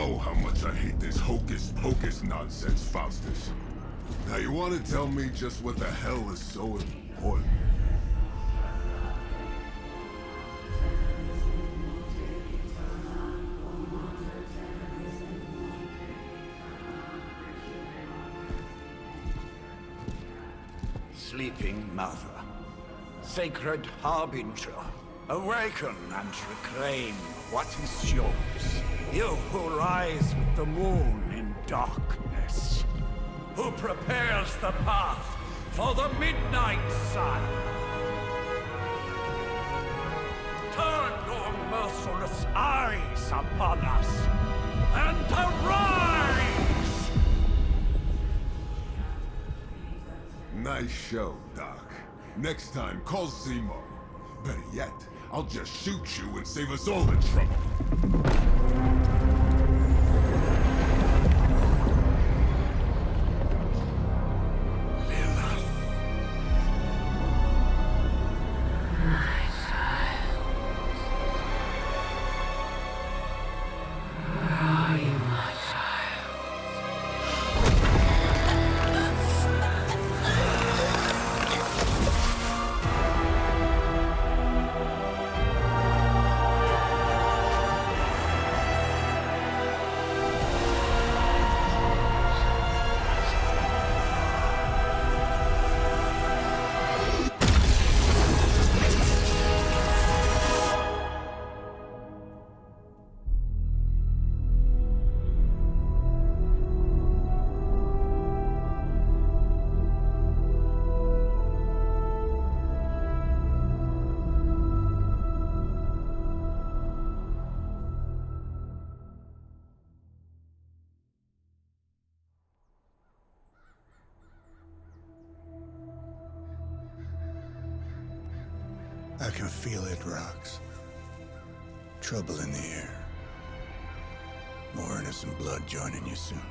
know how much I hate this hocus-pocus nonsense, Faustus. Now you want to tell me just what the hell is so important? Sleeping Mother, Sacred Harbinger, awaken and reclaim what is yours. You who rise with the moon in darkness, who prepares the path for the midnight sun. Turn your merciless eyes upon us, and arise! Nice show, Doc. Next time, call Seymour. Better yet, I'll just shoot you and save us all the trouble. I can feel it, Rox. Trouble in the air. More innocent blood joining you soon.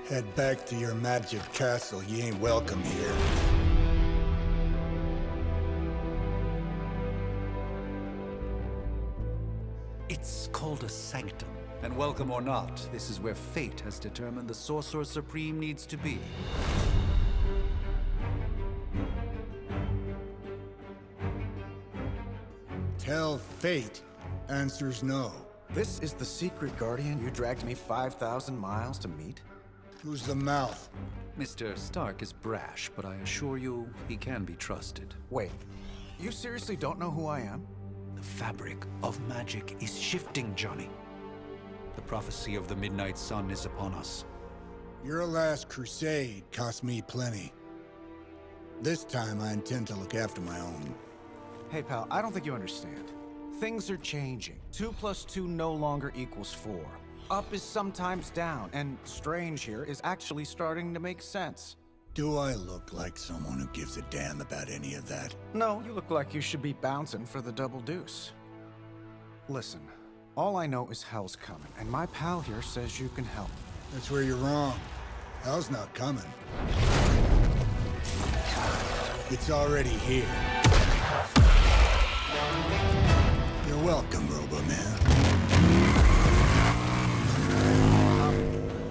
Head back to your magic castle. You ain't welcome here. It's called a sanctum. And welcome or not, this is where fate has determined the Sorcerer Supreme needs to be. Tell fate. Answers no. This is the secret guardian you dragged me 5,000 miles to meet? Who's the mouth? Mr. Stark is brash, but I assure you, he can be trusted. Wait, you seriously don't know who I am? The fabric of magic is shifting, Johnny. The prophecy of the Midnight Sun is upon us. Your last crusade cost me plenty. This time I intend to look after my own. Hey pal, I don't think you understand. Things are changing. 2 + 2 no longer equals 4. Up is sometimes down, and strange here is actually starting to make sense. Do I look like someone who gives a damn about any of that? No, you look like you should be bouncing for the double deuce. Listen, all I know is hell's coming, and my pal here says you can help. That's where you're wrong. Hell's not coming. It's already here. You're welcome, Robo-Man.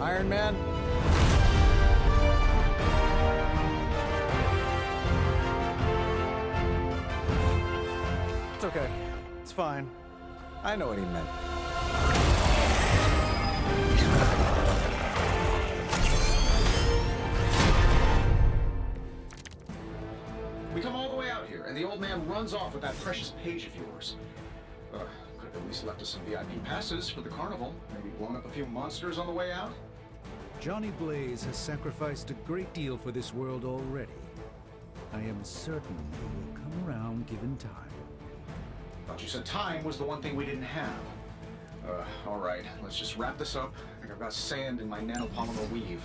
Iron Man? It's okay. It's fine. I know what he meant. We come all the way out here, and the old man runs off with that precious page of yours. Could have at least left us some VIP passes for the carnival. Maybe blown up a few monsters on the way out. Johnny Blaze has sacrificed a great deal for this world already. I am certain he will come around given time. Thought you said time was the one thing we didn't have. All right, let's just wrap this up. I think I've got sand in my nanopolymer weave.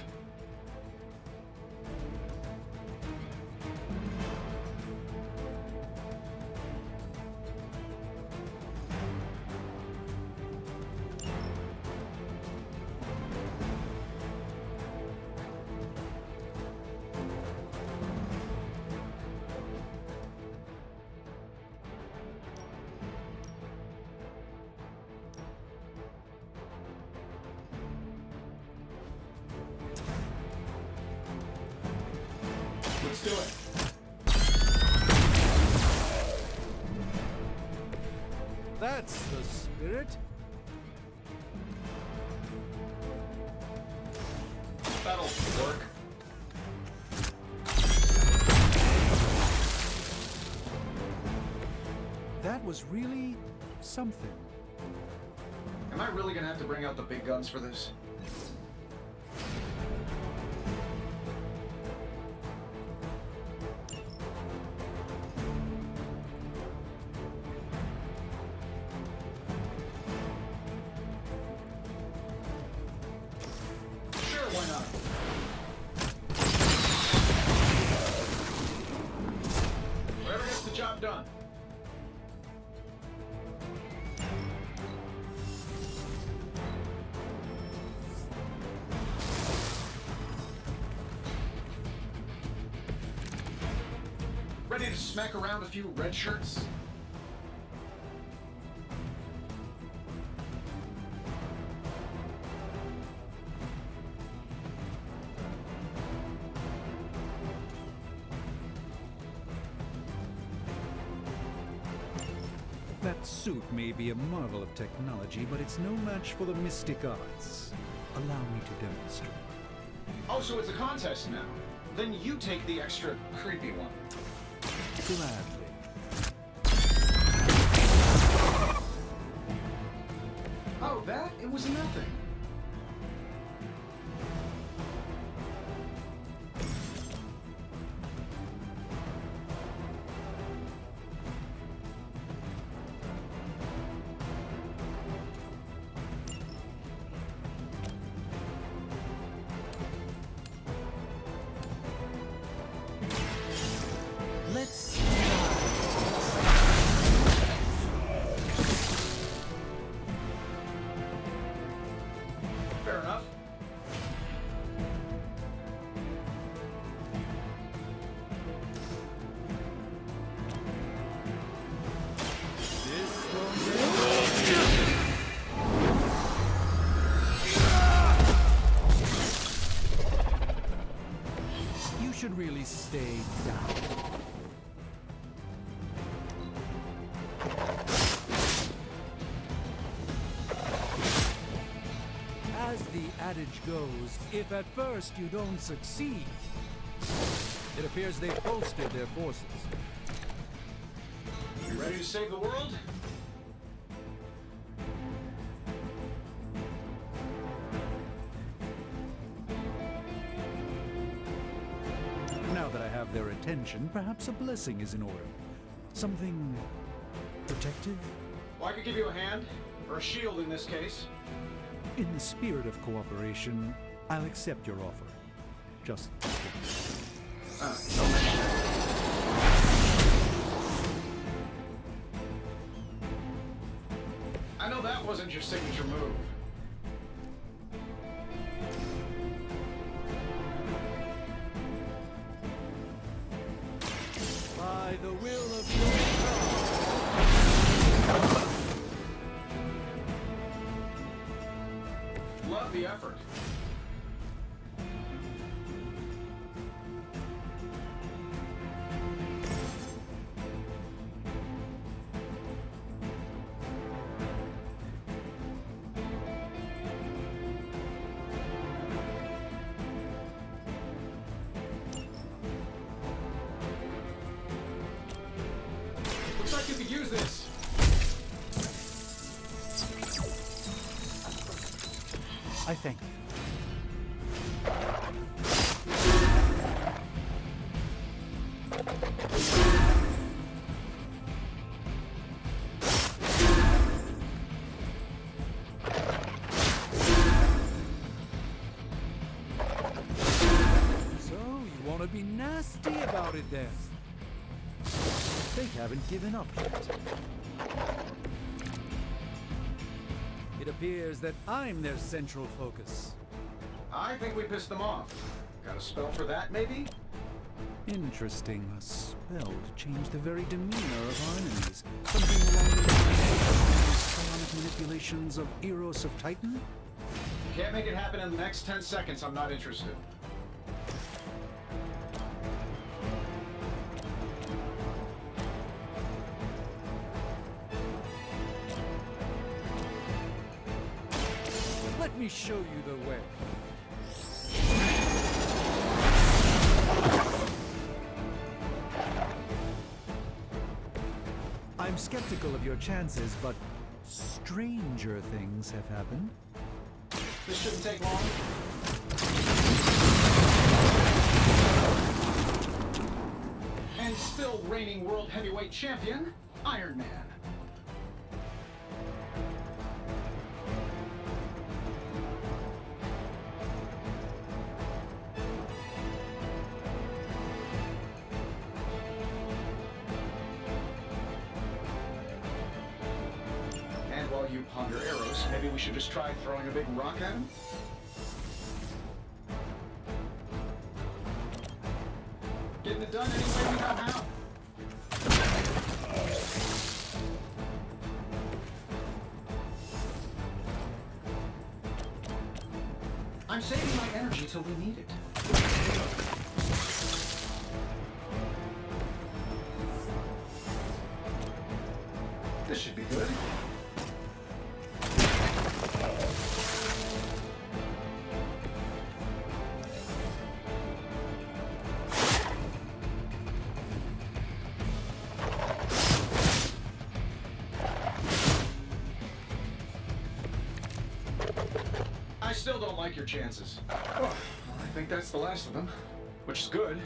Let's do it. That's the spirit. That'll work. That was really something. Am I really gonna have to bring out the big guns for this? Sure, why not? Whatever gets the job done. Ready to smack around a few red shirts? That suit may be a marvel of technology, but it's no match for the mystic arts. Allow me to demonstrate. Oh, so it's a contest now. Then you take the extra creepy one. Gladly. Oh, that? It was nothing. Let's Fair enough. You should really stay down. As the adage goes, if at first you don't succeed, it appears they've bolstered their forces. You ready to save the world? Now that I have their attention, perhaps a blessing is in order. Something protective? Well, I could give you a hand, or a shield in this case. In the spirit of cooperation, I'll accept your offer. Just I know that wasn't your signature move. by the will of your God. Love the effort. Looks like you could use this. I thank you. So, you want to be nasty about it then? They haven't given up yet. It appears that I'm their central focus. I think we pissed them off. Got a spell for that, maybe? Interesting. A spell to change the very demeanor of our enemies. Something along the lines of psionic manipulations of Eros of Titan? Can't make it happen in the next 10 seconds. I'm not interested. me show you the way. I'm skeptical of your chances, but stranger things have happened. This shouldn't take long. And still reigning world heavyweight champion, Iron Man. And while you ponder arrows, maybe we should just try throwing a big rock at him? Getting it done any way we know how. I'm saving my energy till we need it. This should be good. I still don't like your chances. Oh, I think that's the last of them, which is good.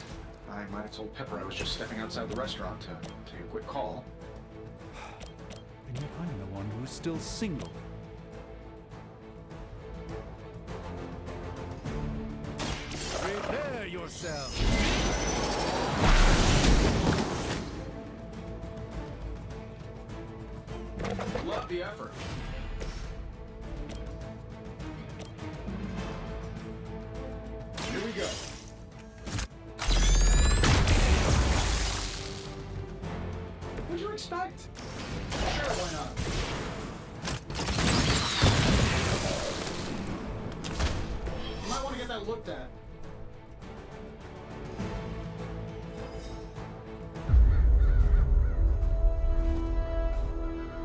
I might have told Pepper I was just stepping outside the restaurant to take a quick call. And yet I'm the one who's still single. Prepare yourself! Love the effort. Here we go. What'd you expect? Sure, why not? You might want to get that looked at.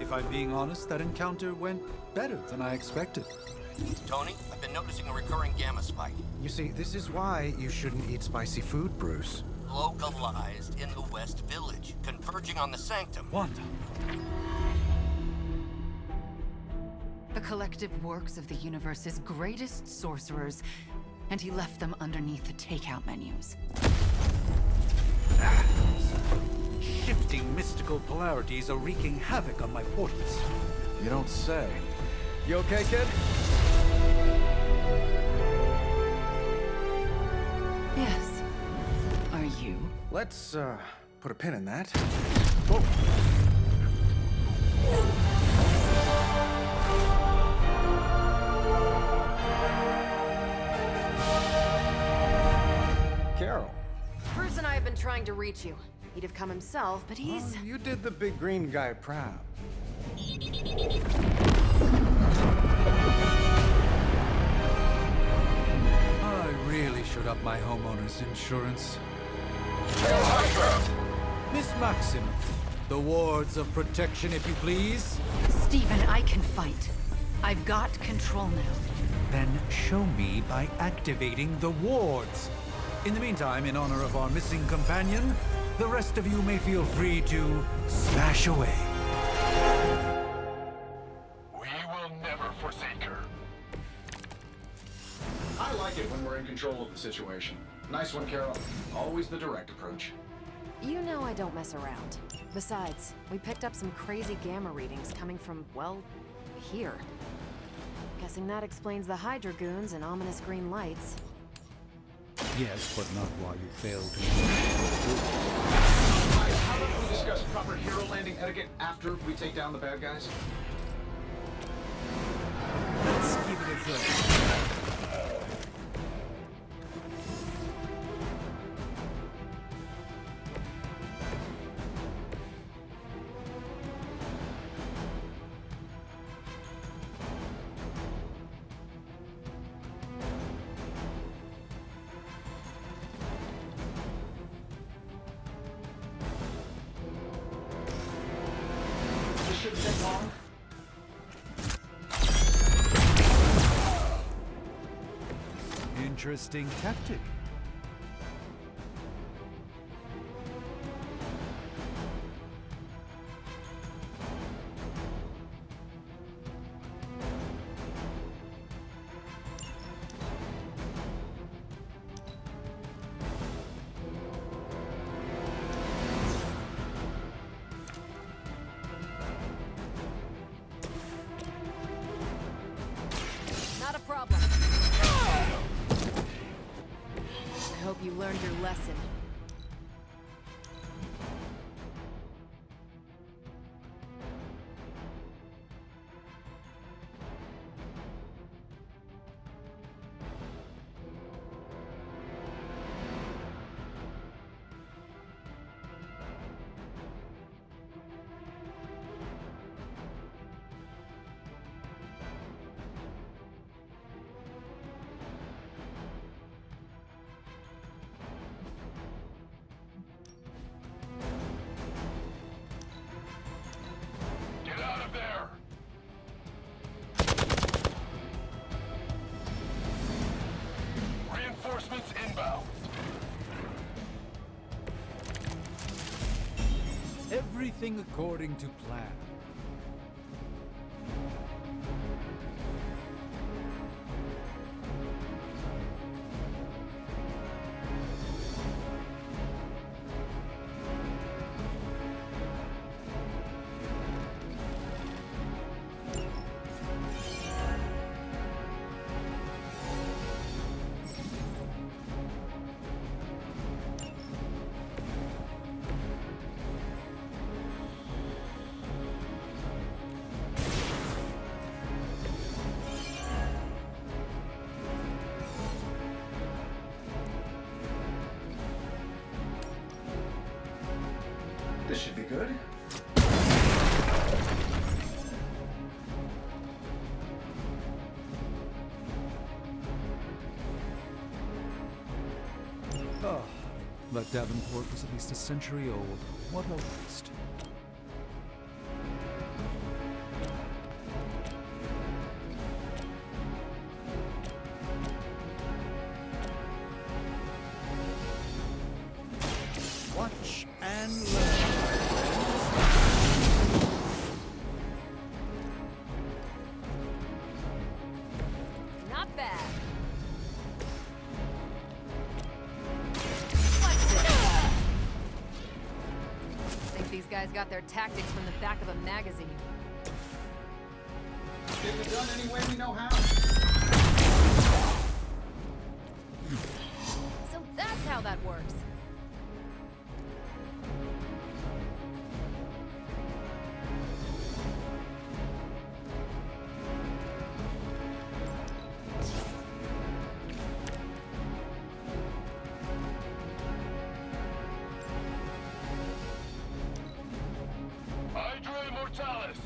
If I'm being honest, that encounter went better than I expected. Tony, I've been noticing a recurring gamma spike. You see, this is why you shouldn't eat spicy food, Bruce. Localized in the West Village, converging on the Sanctum. Wanda. The collective works of the universe's greatest sorcerers, and he left them underneath the takeout menus. Shifting mystical polarities are wreaking havoc on my portals. You don't say. You okay, kid? Yes. Are you? Let's, put a pin in that. Carol. Bruce and I have been trying to reach you. He'd have come himself, but he's... You did the big green guy proud. I really should up my homeowner's insurance. Miss Maximoff, the wards of protection, if you please. Stephen, I can fight. I've got control now. Then show me by activating the wards. In the meantime, in honor of our missing companion, the rest of you may feel free to smash away. We will never forsake her. I like it when we're in control of the situation. Nice one, Carol. Always the direct approach. You know I don't mess around. Besides, we picked up some crazy gamma readings coming from, well, here. Guessing that explains the Hydra goons and ominous green lights. Yes, but not while you fail to. How about we discuss proper hero landing etiquette after we take down the bad guys? Let's give it a go. This shouldn't take long. interesting tactic. Not a problem. I hope you learned your lesson. Get out of there! Reinforcements inbound. Everything according to plan. This should be good. Ah, that Davenport was at least a century old. What a waste. Watch and learn. Not bad. What's this? I think these guys got their tactics from the back of a magazine. Get it done any way we know how. So that's how that works. Hydra Immortalis!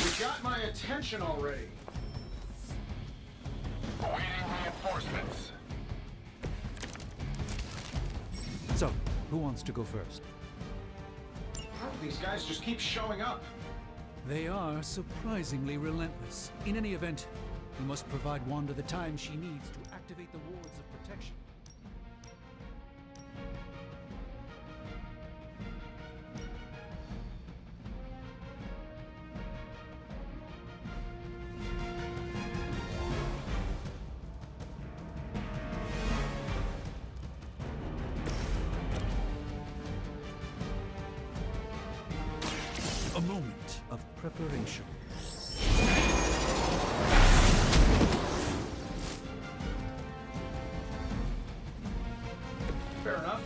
You got my attention already. Awaiting reinforcements. So, who wants to go first? How do these guys just keep showing up? They are surprisingly relentless. In any event, we must provide Wanda the time she needs to activate the wards of protection. A moment of preparation. Fair enough.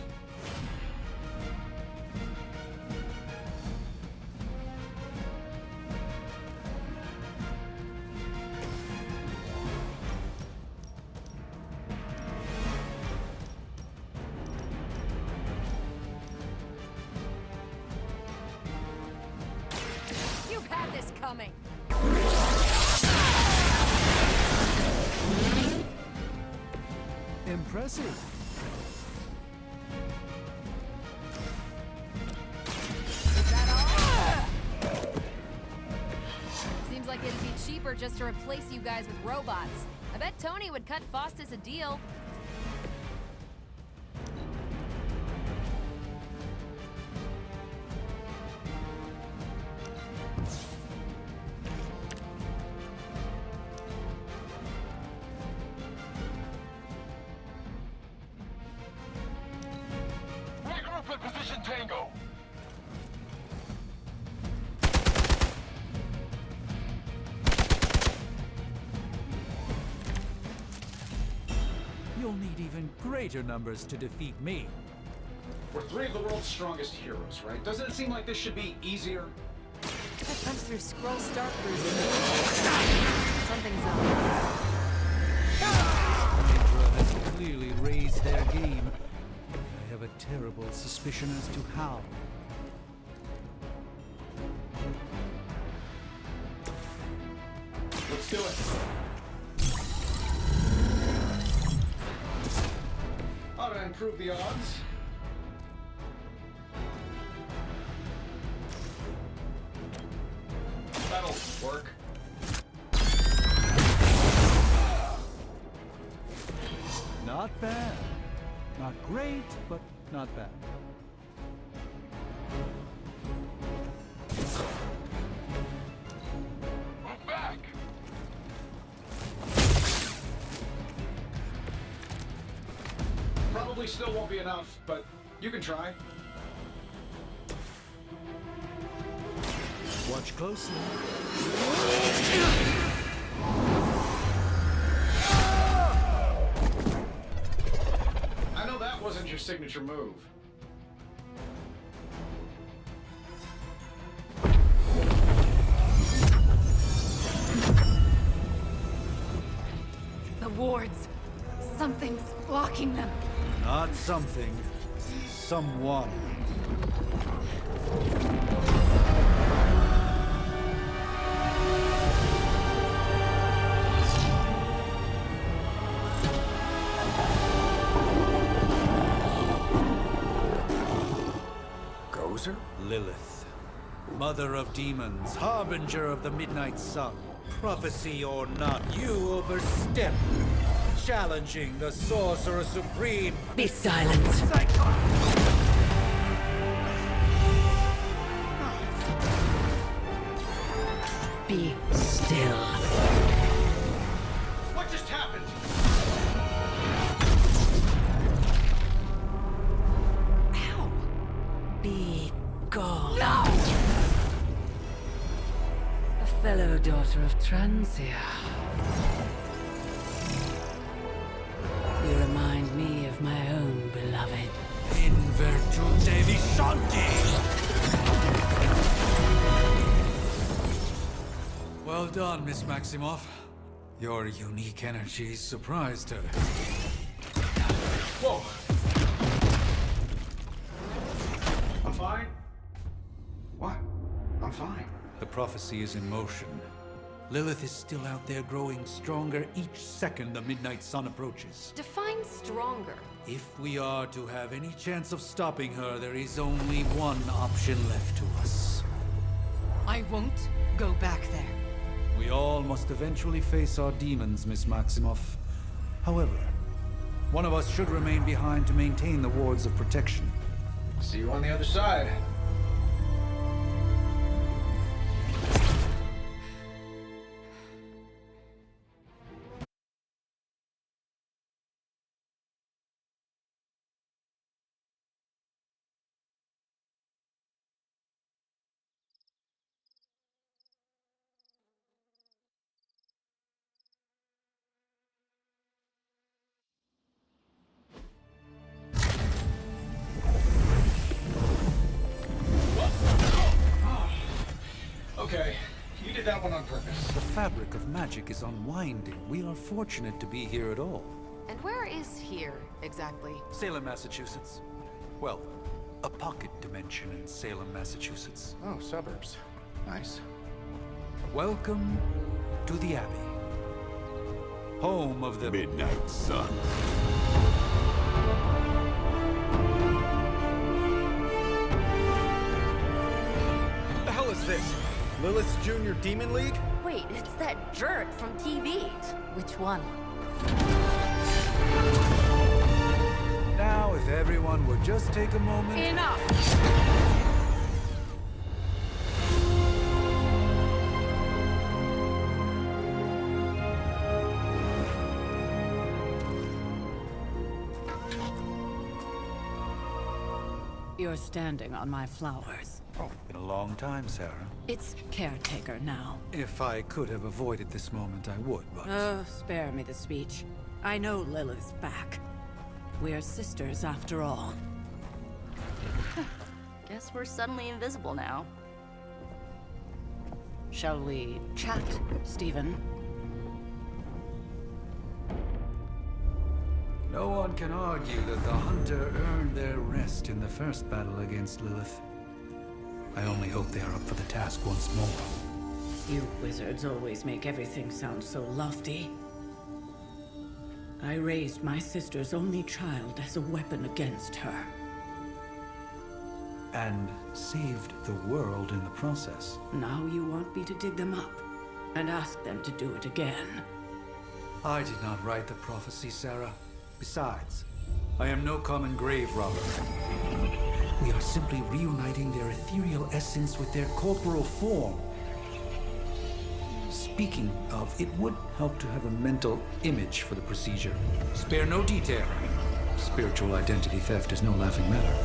You've had this coming. Impressive. cheaper just to replace you guys with robots. I bet Tony would cut Faustus a deal. Regroup at position Tango. You'll need even greater numbers to defeat me. We're three of the world's strongest heroes, right? Doesn't it seem like this should be easier? That comes through scroll start cruising. Something's up. Integrada has clearly raised their game. I have a terrible suspicion as to how. Let's do it. Ought to improve the odds. That'll work. Not bad. Not great, but not bad. Move back. Probably still won't be enough, but you can try. Watch closely. I know that wasn't your signature move. The wards. Something's blocking them. Not something. Someone. Gozer? Lilith. Mother of demons, harbinger of the midnight sun. Prophecy or not, you overstep. Challenging the Sorcerer Supreme. Be silent. Be still. What just happened? Ow! Be gone. No! A fellow daughter of Transia. You remind me of my own beloved. In virtute vishanti! Well done, Miss Maximoff. Your unique energy surprised her. Whoa! I'm fine. What? I'm fine. The prophecy is in motion. Lilith is still out there growing stronger each second the midnight sun approaches. Define stronger. If we are to have any chance of stopping her, there is only one option left to us. I won't go back there. We all must eventually face our demons, Miss Maximoff. However, one of us should remain behind to maintain the wards of protection. See you on the other side. Okay, you did that one on purpose. The fabric of magic is unwinding. We are fortunate to be here at all. And where is here, exactly? Salem, Massachusetts. Well, a pocket dimension in Salem, Massachusetts. Oh, suburbs. Nice. Welcome to the Abbey. Home of the Midnight Sun. What the hell is this? Lilith's Junior Demon League? Wait, it's that jerk from TV. Which one? Now, if everyone would just take a moment... Enough! You're standing on my flowers. Oh, been a long time, Sarah. It's caretaker now. If I could have avoided this moment, I would, but... Oh, spare me the speech. I know Lilith's back. We're sisters after all. Guess we're suddenly invisible now. Shall we chat, Stephen? No one can argue that the Hunter earned their rest in the first battle against Lilith. I only hope they are up for the task once more. You wizards always make everything sound so lofty. I raised my sister's only child as a weapon against her. And saved the world in the process. Now you want me to dig them up and ask them to do it again. I did not write the prophecy, Sarah. Besides, I am no common grave robber. We are simply reuniting their ethereal essence with their corporal form. Speaking of, it would help to have a mental image for the procedure. Spare no detail. Spiritual identity theft is no laughing matter.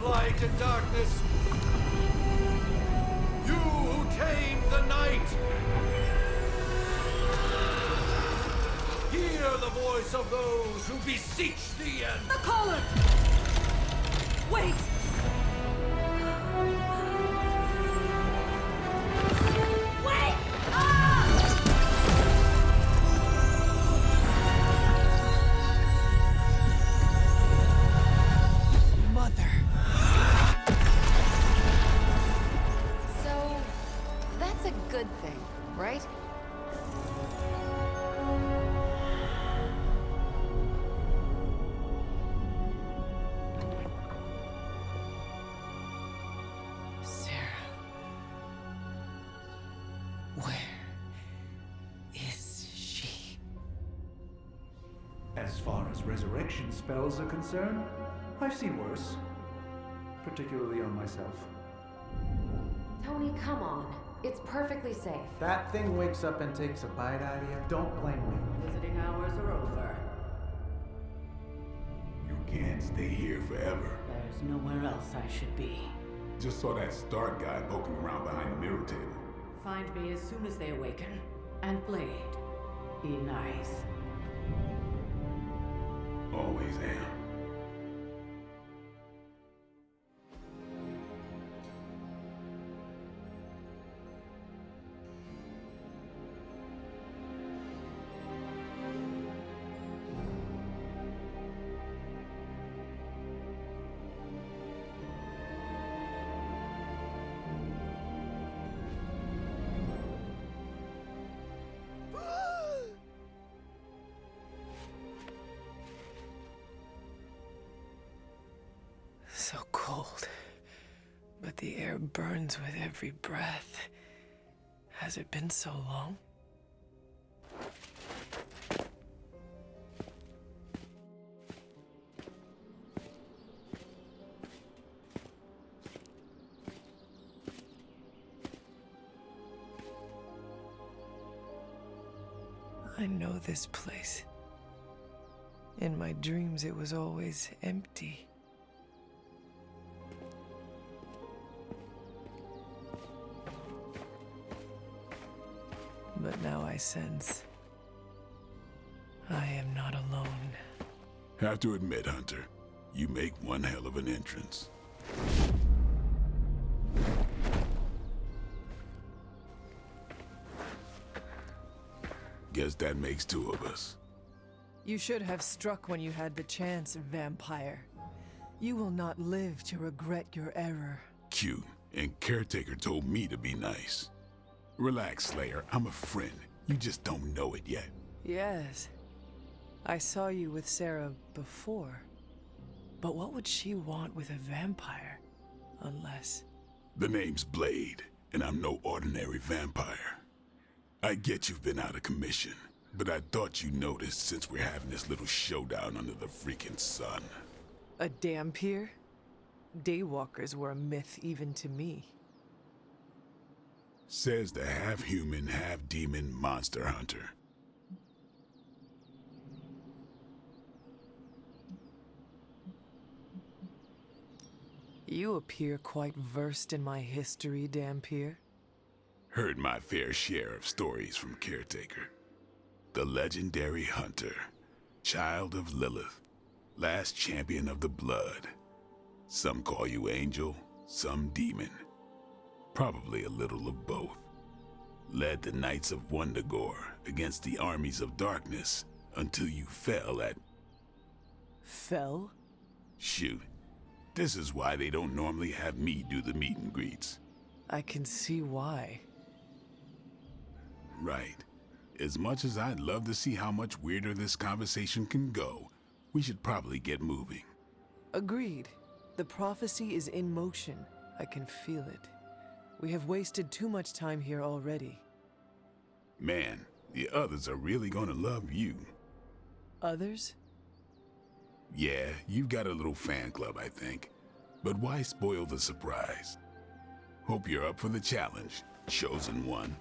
Light and darkness, you who tame the night, hear the voice of those who beseech the end. The caller! Wait! Wait! Ah! Mother. So, that's a good thing, right? Sarah. Where is she? As far as resurrection spells are concerned, I've seen worse. Particularly on myself. Tony, come on. It's perfectly safe. That thing wakes up and takes a bite out of you. Don't blame me. Visiting hours are over. You can't stay here forever. There's nowhere else I should be. Just saw that Stark guy poking around behind the mirror table. Find me as soon as they awaken. And Blade, be nice. Always am. So cold, but the air burns with every breath. Has it been so long? I know this place. In my dreams, it was always empty. But now I sense I am not alone. Have to admit, Hunter, you make one hell of an entrance. Guess that makes two of us. You should have struck when you had the chance, vampire. You will not live to regret your error. Cute, and Caretaker told me to be nice. Relax, Slayer. I'm a friend. You just don't know it yet. Yes. I saw you with Sarah before. But what would she want with a vampire? Unless... The name's Blade, and I'm no ordinary vampire. I get you've been out of commission, but I thought you noticed since we're having this little showdown under the freaking sun. A dampier? Daywalkers were a myth even to me. Says the half-human, half-demon monster hunter. You appear quite versed in my history, Dampier. Heard my fair share of stories from Caretaker. The legendary hunter, child of Lilith, last champion of the blood. Some call you angel, some demon. Probably a little of both. Led the Knights of Wundagore against the armies of darkness until you fell at... Fell? Shoot. This is why they don't normally have me do the meet and greets. I can see why. Right. As much as I'd love to see how much weirder this conversation can go, we should probably get moving. Agreed. The prophecy is in motion. I can feel it. We have wasted too much time here already. Man, the others are really gonna love you. Others? Yeah, you've got a little fan club, I think. But why spoil the surprise? Hope you're up for the challenge, chosen one.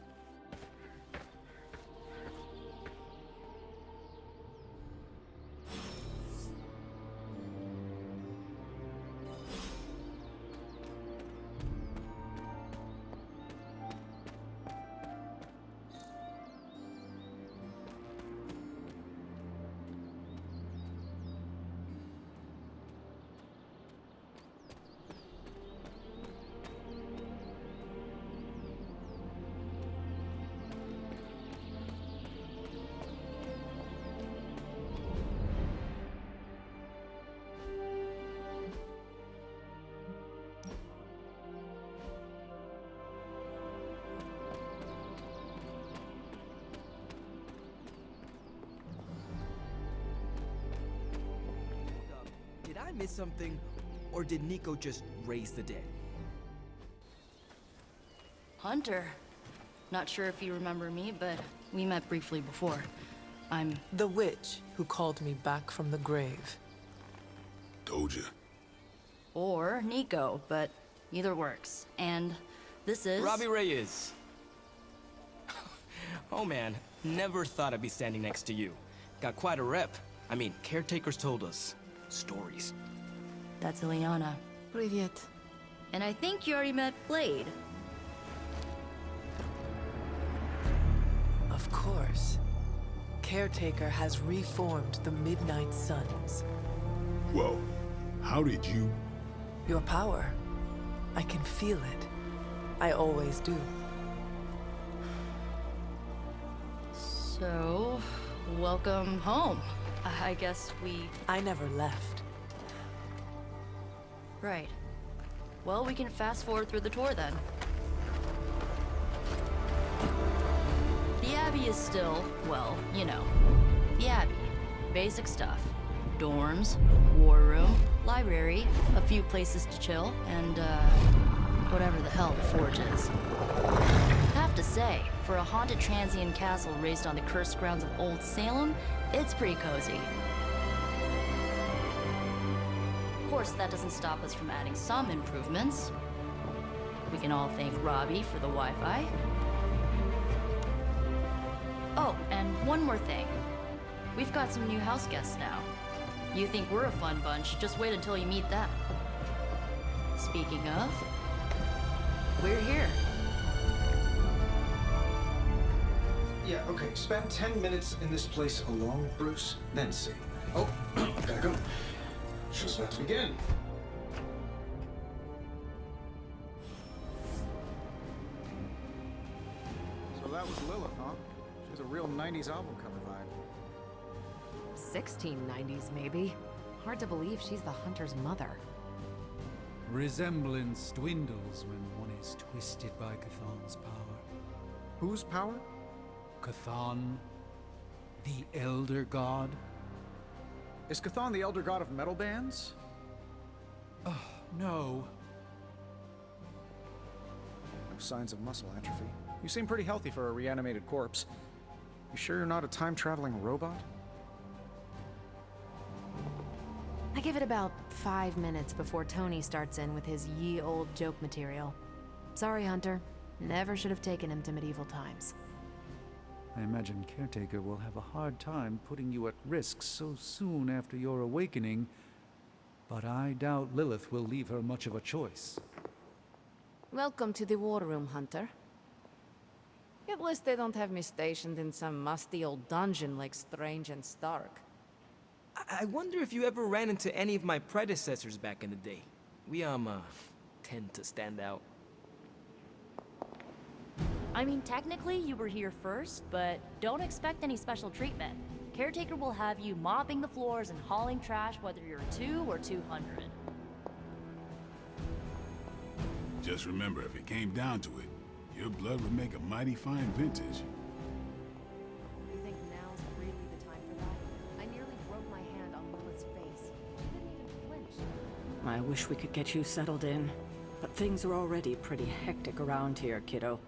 Did I miss something, or did Nico just raise the dead? Hunter. Not sure if you remember me, but we met briefly before. I'm... The witch who called me back from the grave. Told you. Or Nico, but either works. And this is... Robbie Reyes. Oh man, never thought I'd be standing next to you. Got quite a rep. I mean, caretakers told us stories. That's Ileana. Привет. And I think you already met Blade. Of course. Caretaker has reformed the Midnight Suns. Whoa. How did you... Your power. I can feel it. I always do. So, welcome home. I guess I never left. Right. Well, we can fast forward through the tour then. The Abbey is still, well, you know, the Abbey. Basic stuff. Dorms, war room, library, a few places to chill, and, whatever the hell the Forge is. Have to say, for a haunted transient castle raised on the cursed grounds of Old Salem, it's pretty cozy. Of course, that doesn't stop us from adding some improvements. We can all thank Robbie for the Wi-Fi. Oh, and one more thing. We've got some new house guests now. You think we're a fun bunch, just wait until you meet them. Speaking of, we're here. Yeah, okay. Spend 10 minutes in this place alone, Bruce, then see. Oh, gotta go. Show's about to begin. So that was Lilith, huh? She was a real 90s album cover vibe. 1690s, maybe. Hard to believe she's the Hunter's mother. Resemblance dwindles when one is twisted by Chthon's power. Whose power? Chthon, the Elder God. Is Chthon the elder god of metal bands? Oh, no. No signs of muscle atrophy. You seem pretty healthy for a reanimated corpse. You sure you're not a time-traveling robot? I give it about 5 minutes before Tony starts in with his ye old joke material. Sorry, Hunter. Never should have taken him to medieval times. I imagine Caretaker will have a hard time putting you at risk so soon after your awakening, but I doubt Lilith will leave her much of a choice. Welcome to the war room, Hunter. At least they don't have me stationed in some musty old dungeon like Strange and Stark. I wonder if you ever ran into any of my predecessors back in the day. We, tend to stand out. I mean, technically you were here first, but don't expect any special treatment. Caretaker will have you mopping the floors and hauling trash whether you're 2 or 200. Just remember, if it came down to it, your blood would make a mighty fine vintage. You think now's really the time for that? I nearly broke my hand on Lilith's face. She didn't even flinch. I wish we could get you settled in, but things are already pretty hectic around here, kiddo.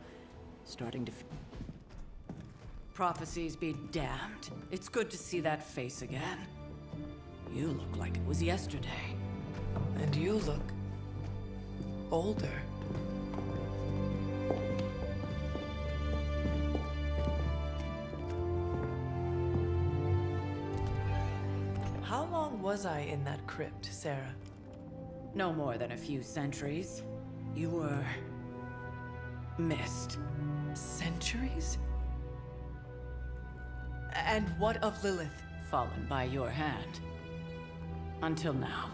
Starting to... Prophecies be damned. It's good to see that face again. You look like it was yesterday. And you look... older. How long was I in that crypt, Sarah? No more than a few centuries. You were... missed. Centuries? And what of Lilith? Fallen by your hand. Until now.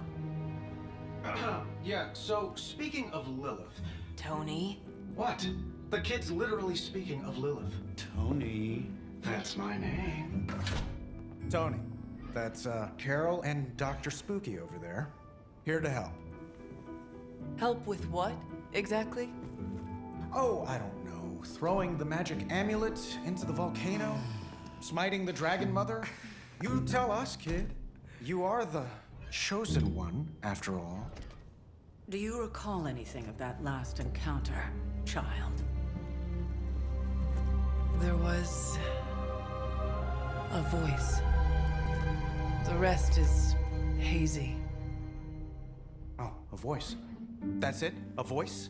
Yeah, so speaking of Lilith... Tony? What? The kid's literally speaking of Lilith. Tony. That's my name. Tony. That's, Carol and Dr. Spooky over there. Here to help. Help with what, exactly? Oh, I don't know. Throwing the magic amulet into the volcano? Smiting the dragon mother? You tell us, kid. You are the chosen one, after all. Do you recall anything of that last encounter, child? There was... a voice. The rest is hazy. Oh, a voice. That's it? A voice?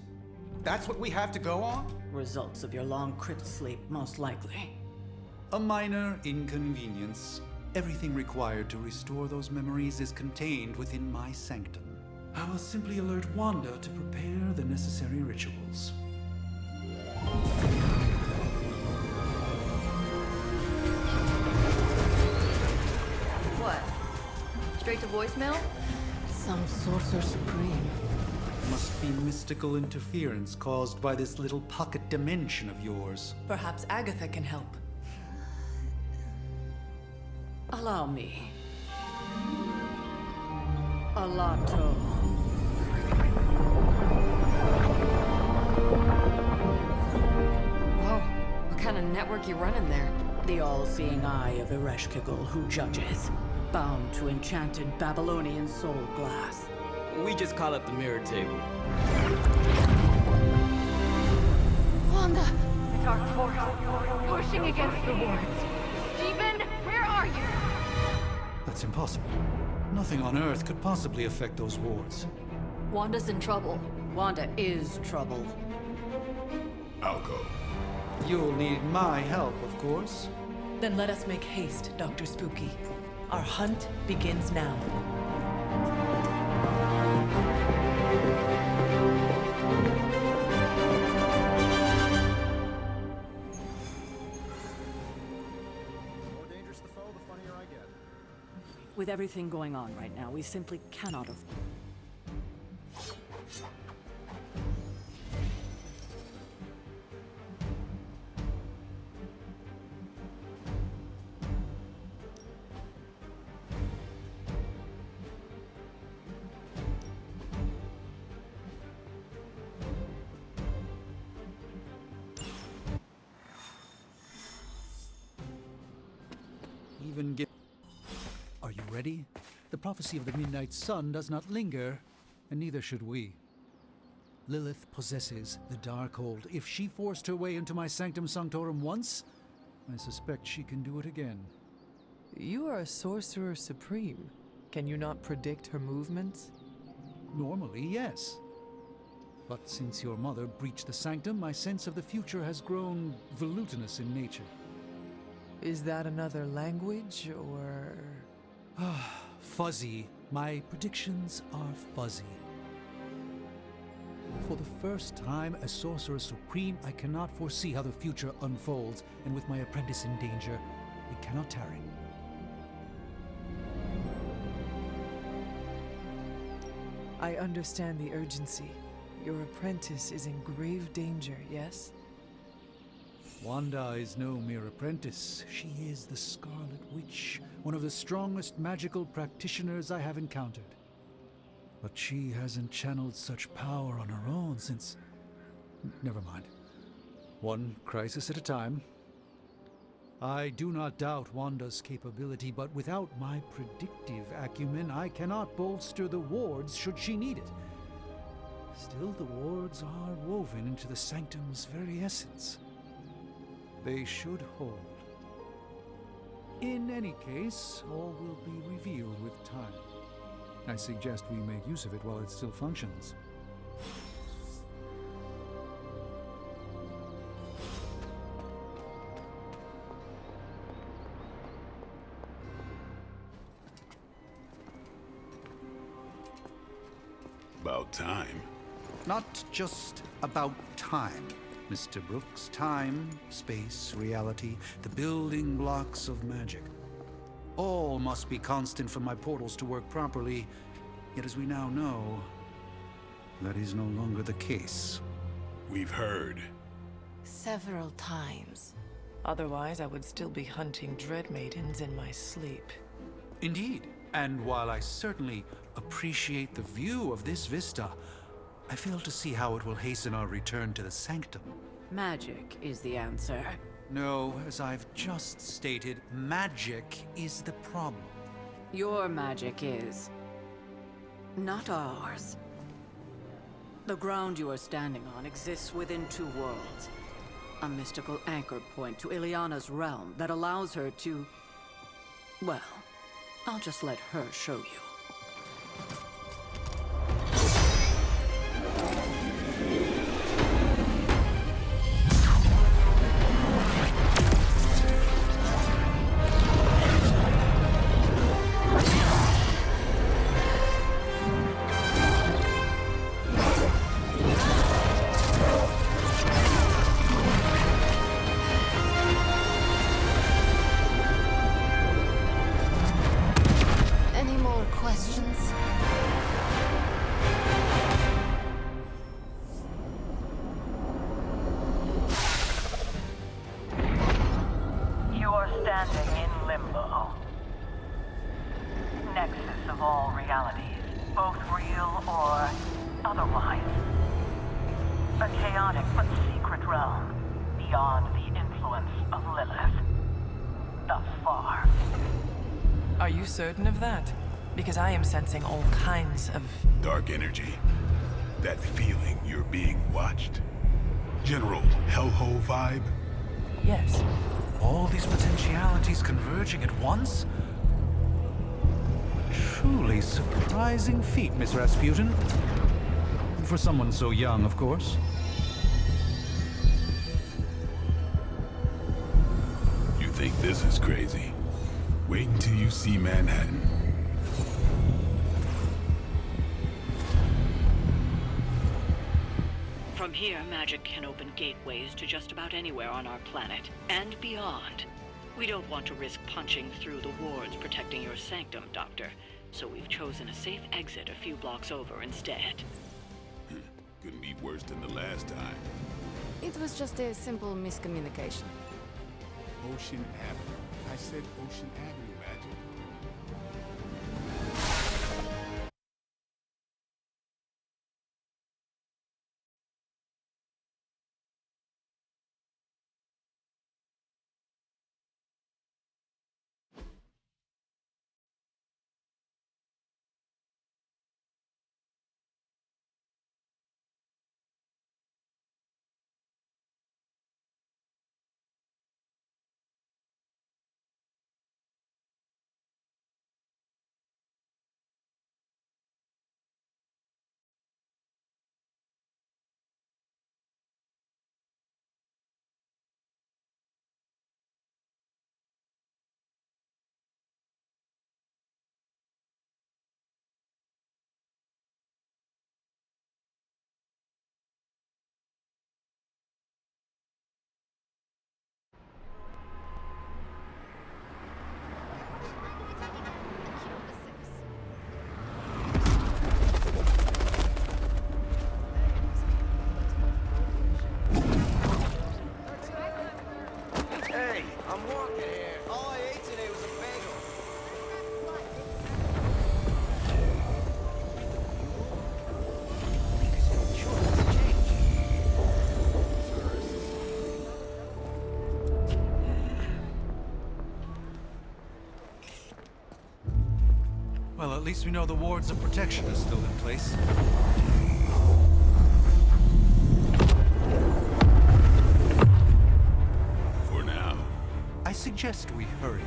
That's what we have to go on? Results of your long crypt sleep, most likely. A minor inconvenience. Everything required to restore those memories is contained within my sanctum. I will simply alert Wanda to prepare the necessary rituals. What? Straight to voicemail? Some Sorcerer Supreme. Must be mystical interference caused by this little pocket dimension of yours. Perhaps Agatha can help. Allow me. Alato. Whoa, what kind of network you running there? The all-seeing eye of Ereshkigal who judges, bound to enchanted Babylonian soul glass. We just call it the mirror table. Wanda! The dark force, pushing against the wards. Stephen, where are you? That's impossible. Nothing on Earth could possibly affect those wards. Wanda's in trouble. Wanda is trouble. I'll go. You'll need my help, of course. Then let us make haste, Dr. Spooky. Our hunt begins now. With everything going on right now, we simply cannot afford. Even get. Are you ready? The prophecy of the Midnight Sun does not linger, and neither should we. Lilith possesses the Darkhold. If she forced her way into my Sanctum Sanctorum once, I suspect she can do it again. You are a Sorcerer Supreme. Can you not predict her movements? Normally, yes. But since your mother breached the Sanctum, my sense of the future has grown volutinous in nature. Is that another language, or...? Fuzzy. My predictions are fuzzy. For the first time as Sorcerer Supreme, I cannot foresee how the future unfolds, and with my apprentice in danger, we cannot tarry. I understand the urgency. Your apprentice is in grave danger, yes? Wanda is no mere apprentice. She is the Scarlet Witch, one of the strongest magical practitioners I have encountered. But she hasn't channeled such power on her own since... Never mind. One crisis at a time. I do not doubt Wanda's capability, but without my predictive acumen, I cannot bolster the wards should she need it. Still, the wards are woven into the Sanctum's very essence. They should hold. In any case, all will be revealed with time. I suggest we make use of it while it still functions. About time. Not just about time, Mr. Brooks. Time, space, reality, the building blocks of magic. All must be constant for my portals to work properly, yet as we now know, that is no longer the case. We've heard. Several times. Otherwise, I would still be hunting Dread Maidens in my sleep. Indeed, and while I certainly appreciate the view of this vista, I fail to see how it will hasten our return to the Sanctum. Magic is the answer. No, as I've just stated, magic is the problem. Your magic is... not ours. The ground you are standing on exists within two worlds. A mystical anchor point to Ileana's realm that allows her to... well, I'll just let her show you. A chaotic but secret realm, beyond the influence of Lilith. Thus far. Are you certain of that? Because I am sensing all kinds of... Dark energy. That feeling you're being watched. General hellhole vibe. Yes. All these potentialities converging at once? Truly surprising feat, Miss Rasputin. For someone so young, of course. You think this is crazy? Wait until you see Manhattan. From here, magic can open gateways to just about anywhere on our planet, and beyond. We don't want to risk punching through the wards protecting your sanctum, Doctor, so we've chosen a safe exit a few blocks over instead. Couldn't be worse than the last time. It was just a simple miscommunication. Ocean Avenue. I said Ocean Avenue, Magic. Well, at least we know the wards of protection are still in place. For now. I suggest we hurry.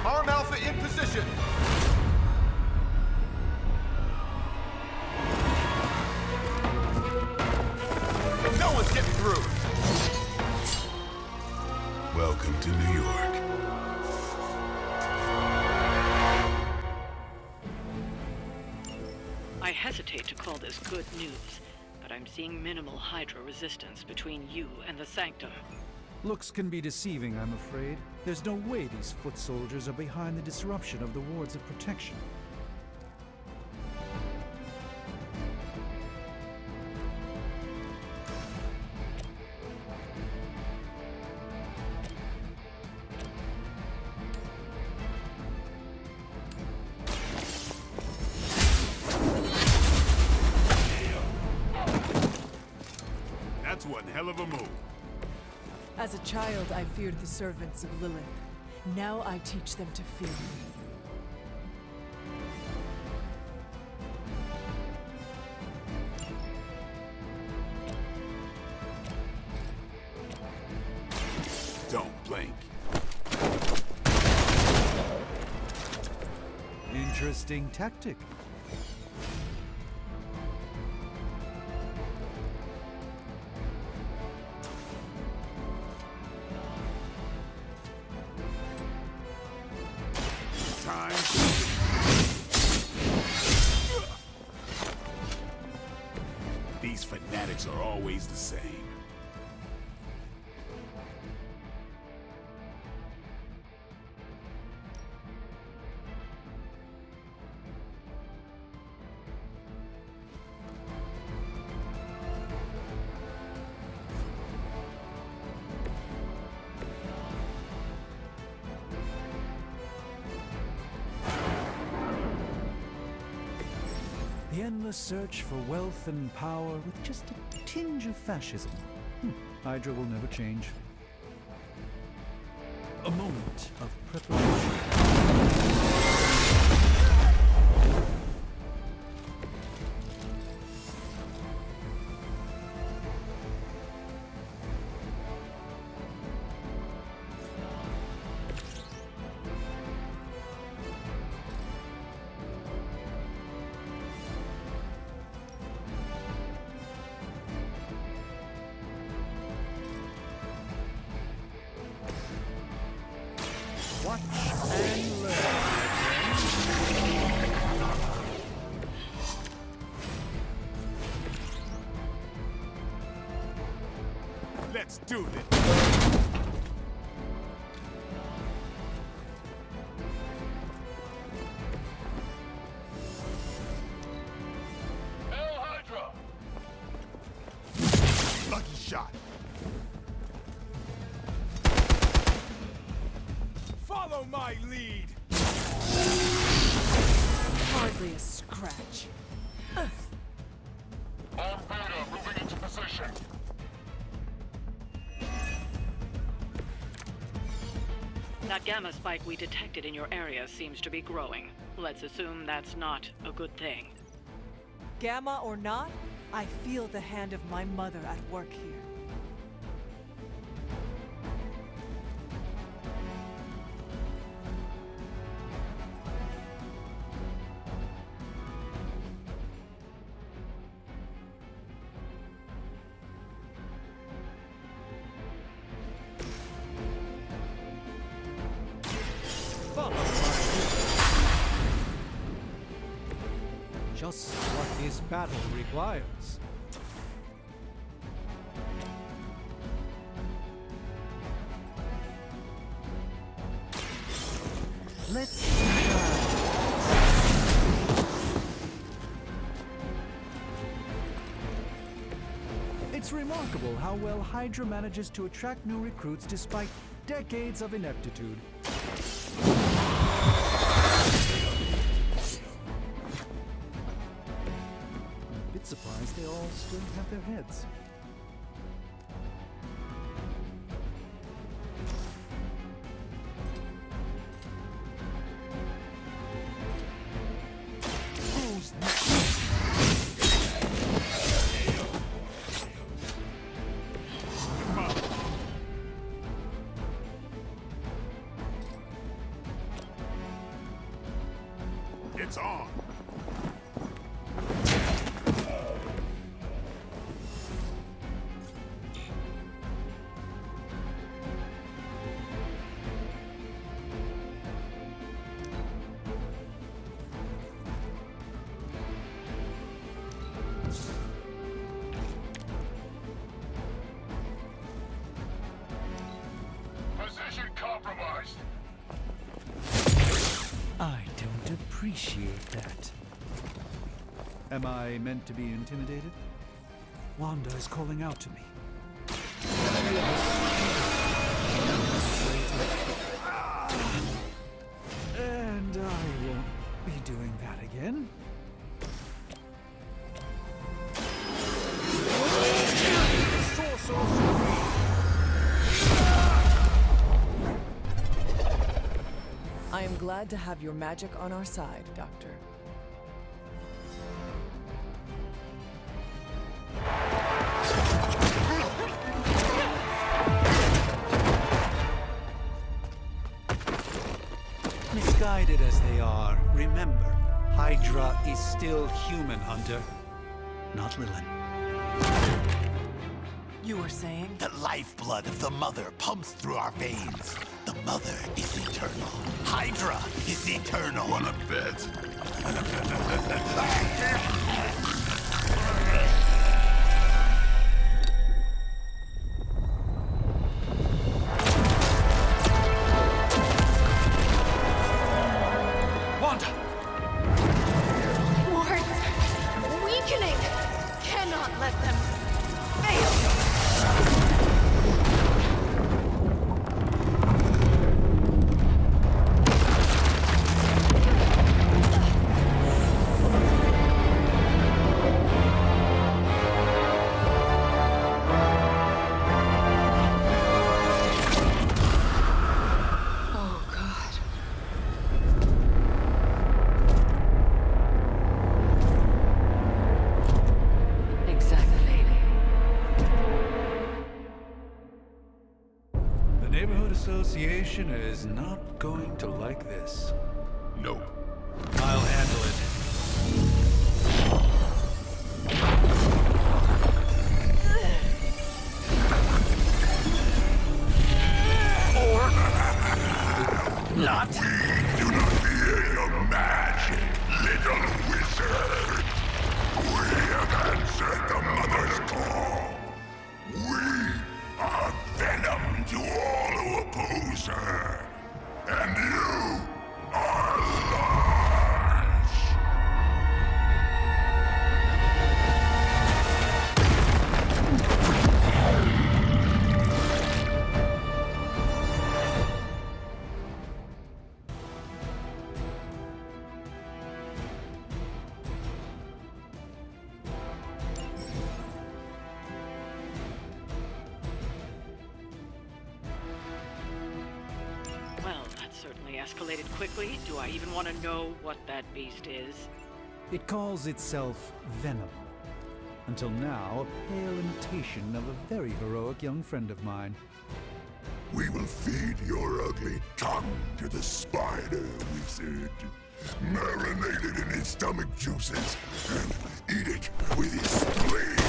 Arm Alpha in position. No one's getting through. Welcome to New York. I hesitate to call this good news, but I'm seeing minimal Hydra resistance between you and the Sanctum. Looks can be deceiving, I'm afraid. There's no way these foot soldiers are behind the disruption of the wards of protection. That's one hell of a move. As a child, I feared the servants of Lilith. Now I teach them to fear me. Don't blink. Interesting tactic. These fanatics are always the same. The endless search for wealth and power with just a tinge of fascism. Hydra will never change. A moment of preparation. Watch and learn. Let's do this. Hail Hydra! Lucky shot. Follow my lead. Hardly a scratch. On Vega, moving into position. That gamma spike we detected in your area seems to be growing. Let's assume that's not a good thing. Gamma or not, I feel the hand of my mother at work here. Just what this battle requires. Let's It's remarkable how well Hydra manages to attract new recruits despite decades of ineptitude. Surprised they all still have their heads. Who's next? It's on. Position compromised. I don't appreciate that. Am I meant to be intimidated? Wanda is calling out to me. And I won't be doing that again. I am glad to have your magic on our side, Doctor. Misguided as they are, remember, Hydra is still human, Hunter. Not Lilin. You were saying? The lifeblood of the mother pumps through our veins. The mother is eternal. Hydra is eternal. Wanna bet? Wanda! Wards! Weakening! Cannot let them fail! Association is not going to like this. No. I'll handle it. Not. We do not fear your magic, little wizard. We have answered the Mother's call. We are venom to all who oppose her. And you are large. Well, that certainly escalated quickly. Do I even want to know what that beast is? It calls itself Venom. Until now, a pale imitation of a very heroic young friend of mine. We will feed your ugly tongue to the spider wizard. Marinated in his stomach juices and eat it with his spleen.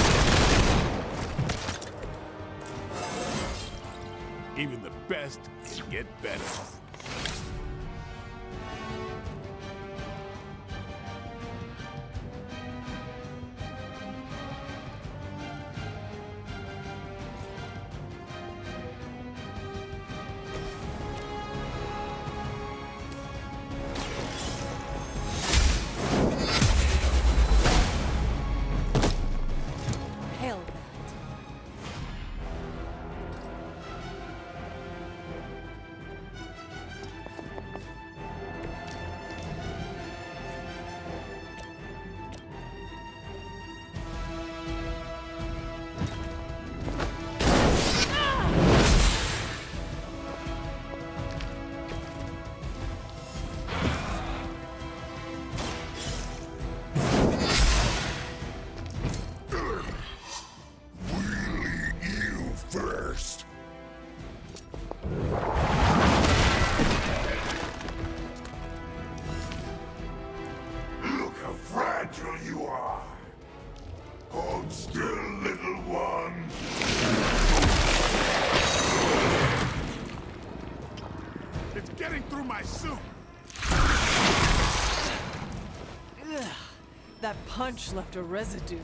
Even the best can get better. Hail that. First. Look how fragile you are. Hold still, little one. It's getting through my suit. Ugh, that punch left a residue.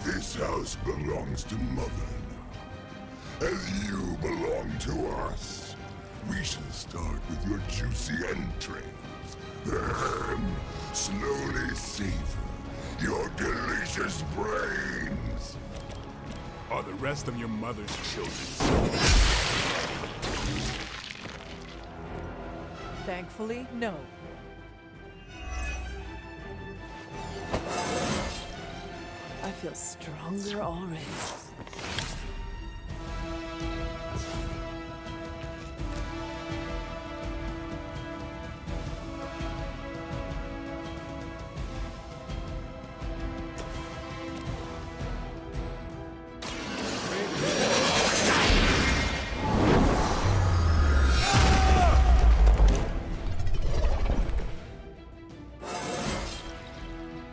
This house belongs to Mother now, as you belong to us. We shall start with your juicy entrails, then slowly savor your delicious brains. Are the rest of your mother's children? Thankfully, no. I feel stronger already.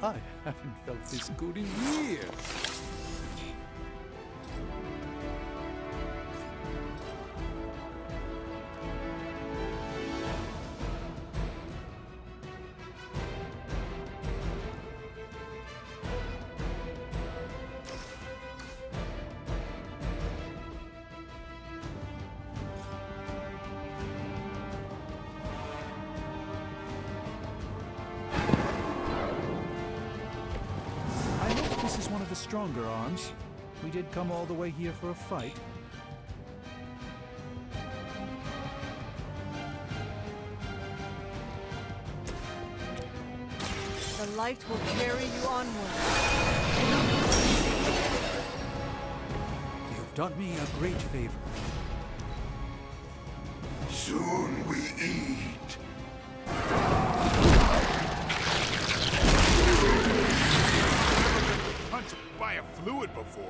I haven't felt this good in years. This is one of the stronger arms. We did come all the way here for a fight. The light will carry you onward. You've done me a great favor. So soon we eat. Punched by a fluid before.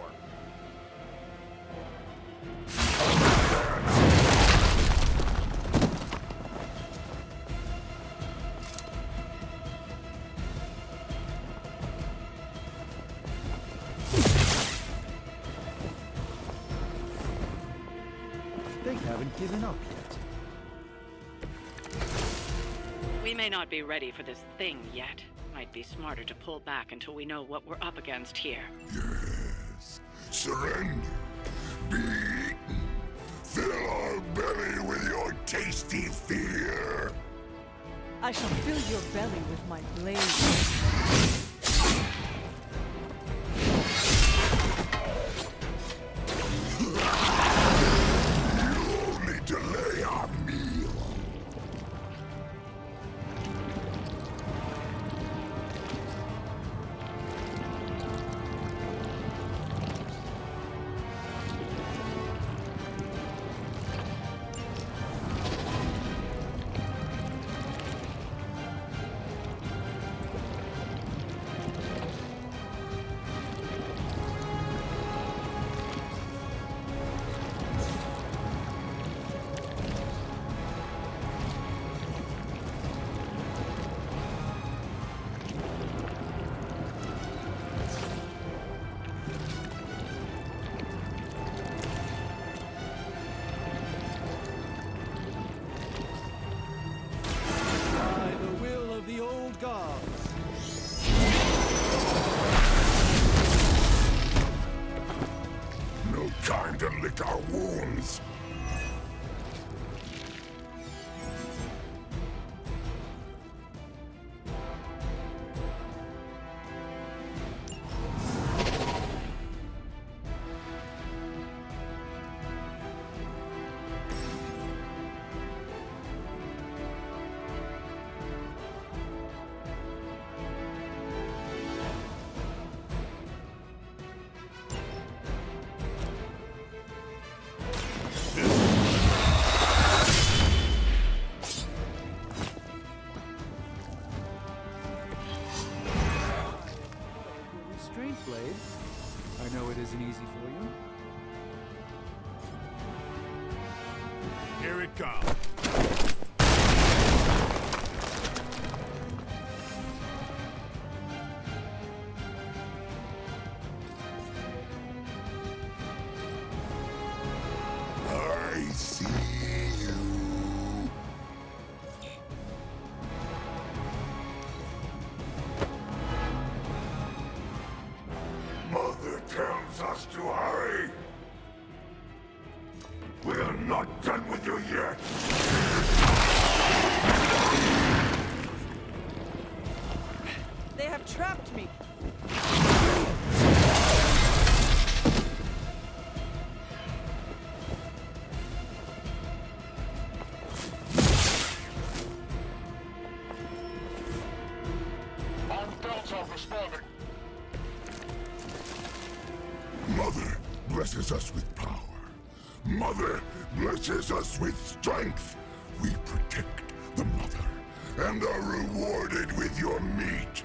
They haven't given up yet. We may not be ready for this thing yet. Might be smarter to pull back until we know what we're up against here. Yes. Surrender. Be eaten. Fill our belly with your tasty fear. I shall fill your belly with my blade. Delay our meal. Time to lick our wounds. Blade. I know it isn't easy for you. Here it comes. I see you. Mother tells us to hurry. We're not done with you yet. They have trapped me. Mother blesses us with power. Mother blesses us with strength. We protect the mother and are rewarded with your meat.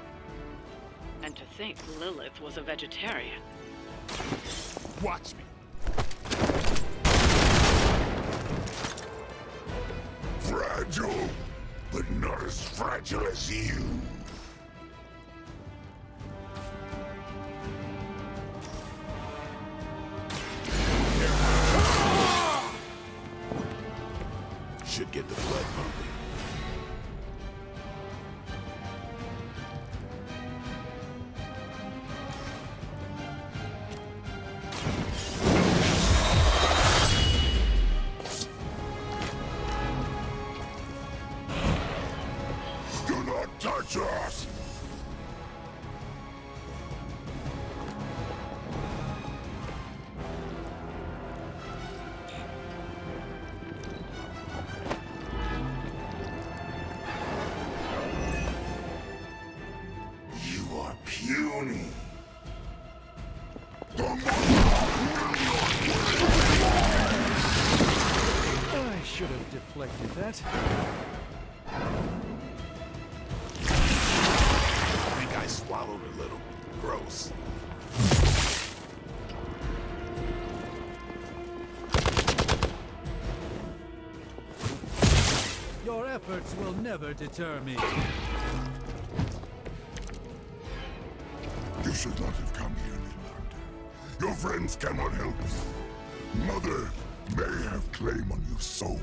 And to think Lilith was a vegetarian. Watch me. Fragile, but not as fragile as you. Should get the blood pumping. Do not touch us! Puny. I should have deflected that? I think I swallowed a little. Gross. Your efforts will never deter me. You should not have come here, Midland. Your friends cannot help us. Mother may have claim on your soul,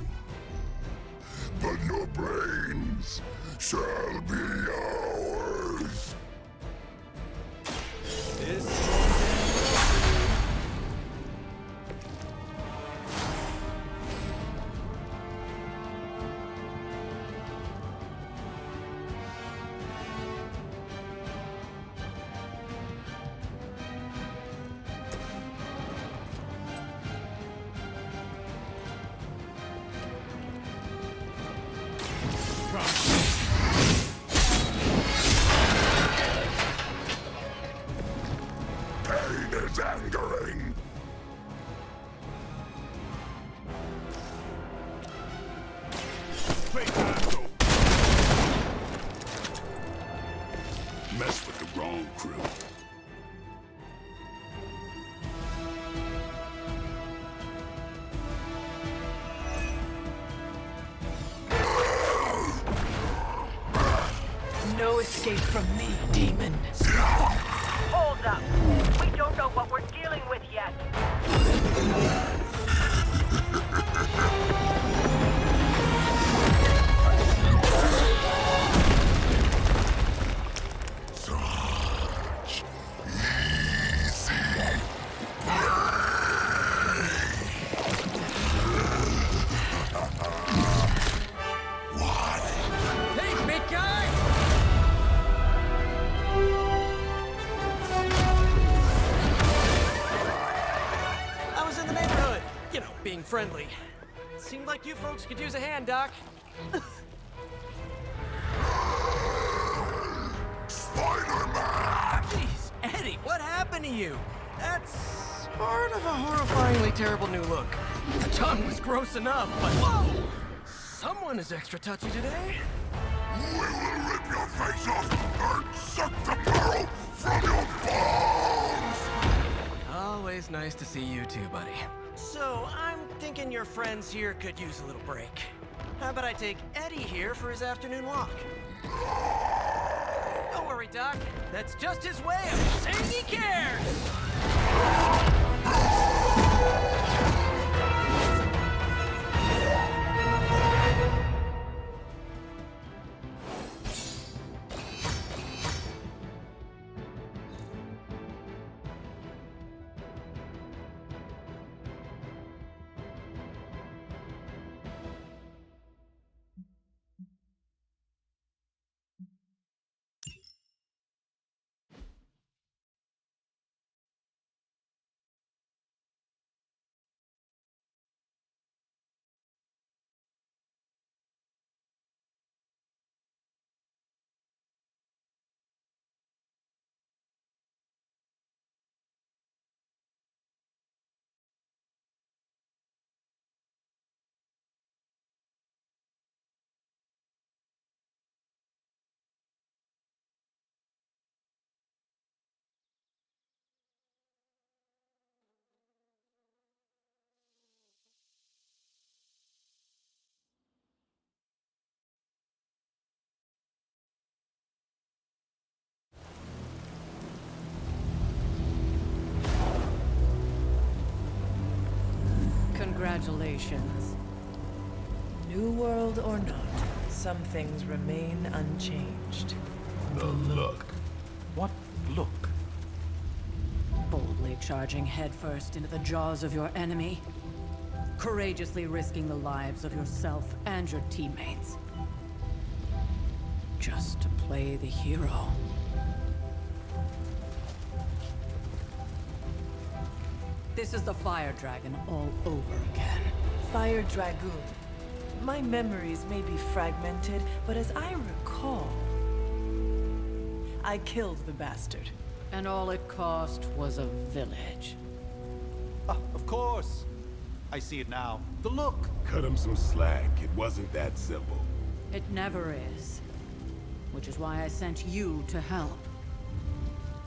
but your brains shall be ours. Pain is angering. Mess with the wrong crew. No escape from me, demon. Hold up. We don't know what we're dealing with yet. Such easy Hey, big guy! I was in the neighborhood. You know, being friendly. Seemed like you folks could use a hand, Doc. Spider-Man! Jeez, Eddie, what happened to you? That's sort of a horrifyingly terrible new look. The tongue was gross enough, but whoa! Someone is extra touchy today. We will rip your face off and suck the marrow from your bones! Always nice to see you too, buddy. So, I'm thinking your friends here could use a little break. How about I take Eddie here for his afternoon walk? Don't worry, Doc. That's just his way of saying he cares! Congratulations. New world or not, some things remain unchanged. The look. What look? Boldly charging headfirst into the jaws of your enemy. Courageously risking the lives of yourself and your teammates. Just to play the hero. This is the Fire Dragon all over again. Fire Dragoon. My memories may be fragmented, but as I recall, I killed the bastard. And all it cost was a village. Of course. I see it now. The look! Cut him some slack. It wasn't that simple. It never is. Which is why I sent you to help.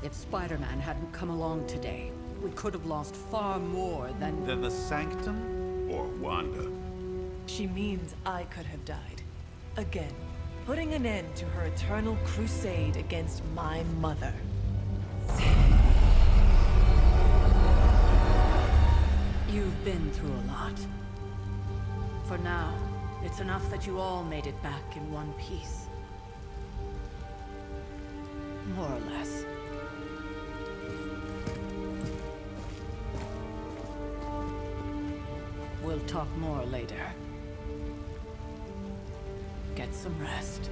If Spider-Man hadn't come along today, we could have lost far more than the Sanctum? Or Wanda. She means I could have died. Again, putting an end to her eternal crusade against my mother. You've been through a lot. For now, it's enough that you all made it back in one piece. More or less. We'll talk more later. Get some rest.